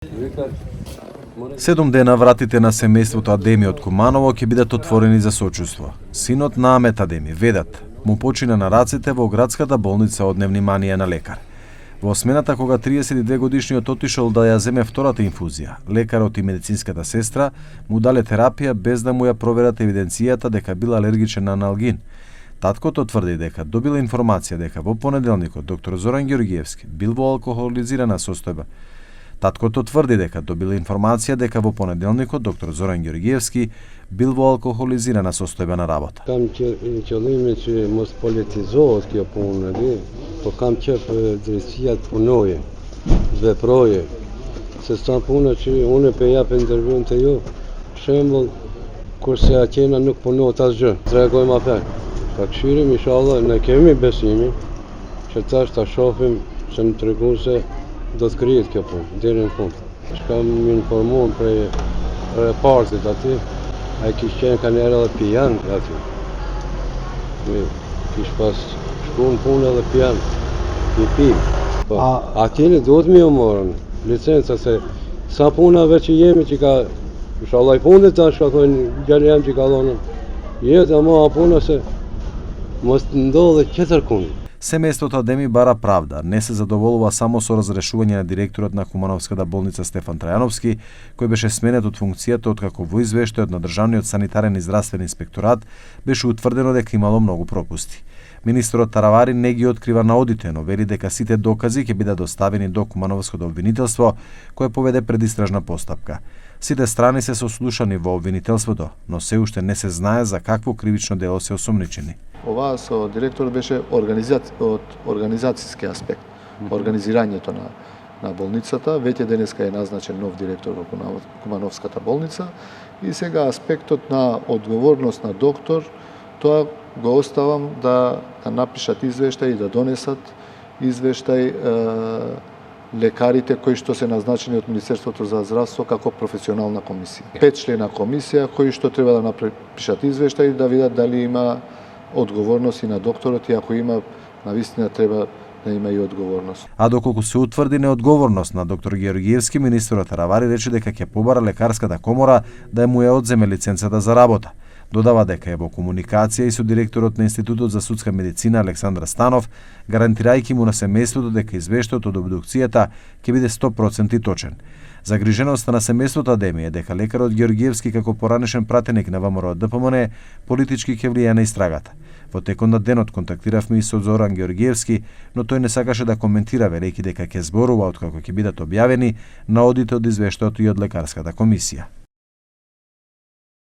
7 дена вратите на семејството Адеми од Куманово ќе бидат отворени за сочувство. Синот на Амет Адеми, Ведат, му почина на рацете во градската болница од невнимание на лекар. Во смената кога 32 годишниот отишол да ја земе втората инфузија, лекарот и медицинската сестра му дале терапија без да му ја проверат евиденцијата дека бил алергичен на аналгин. Таткото тврди дека добила информација дека во понеделникот доктор Зоран Ѓорѓиевски бил во алкохолизирана состојба. Таткото тврди дека добила информација дека во понеделникот доктор Зоран Ѓорѓиевски бил во алкохолизирана состојба на работа. Kam qëllimi që mos politizohet kjo punë, po kam qef drejtësia të punoje, të veproje. Se sa puna që unë pe jap intervjuën te ju, shembull kurse atjena nuk punohet asgjë. Tregojmë atë. Pa këshirim inshallah ne kemi besimin që tash ta shohim se në tregon se do të krijet kjo punë deri në fund. Shkam informuar prej partit aty, ai kishte qenë kanë era dhe pijan aty. Kish pas shkuën punë edhe pijan, pi. Po, atjene duhet mi u morën licenca se sa punave që jemi që ka inshallah i fundit tash shkojnë djalë jam që ka dhonë. Jetë ama puna se mos ndodhe tjetër kundë. Семејството Адеми бара правда, не се задоволува само со разрешување на директорот на Кумановската болница Стефан Трајановски, кој беше сменет од функцијата откако во извештајот на Државниот санитарен и здравствен инспекторат беше утврдено дека имало многу пропусти. Министерот Таравари не ги открива наодите, но вели дека сите докази ќе бидат доставени до Кумановското обвинителство, кое поведе предистражна постапка. Сите страни се сослушани во обвинителството, но се уште не се знае за какво кривично дело се осомничени. Ова со директорот беше од организацијски аспект, организирањето на болницата. Веќе денеска е назначен нов директор во Кумановската болница и сега аспектот на одговорност на доктор, тоа го оставам да напишат извештај и да донесат извештај лекарите кои што се назначени од Министерството за здравство како професионална комисија. 5-члена комисија кои што треба да напишат извештај и да видат дали има одговорност и на докторот и ако има, навистина треба да има и одговорност. А доколку се утврди неодговорност на доктор Ѓорѓиевски, министерот Таравари рече дека ќе побара лекарската комора да му ја одземе лиценцата за работа. Додава дека е во комуникација и со директорот на Институтот за судска медицина Александр Станов, гарантирајќи му на семејството дека извештајот од обдукцијата ќе биде 100% точен. Загриженоста на семејството Адеми е дека лекарот Ѓорѓиевски како поранешен пратеник на ВМРО ДПМН политички ќе влијае на истрагата. Во текот на денот контактиравме и со Зоран Ѓорѓиевски, но тој не сакаше да коментира, велејќи дека ќе зборува откако ќе бидат објавени наодите од извештајот и од лекарската комисија.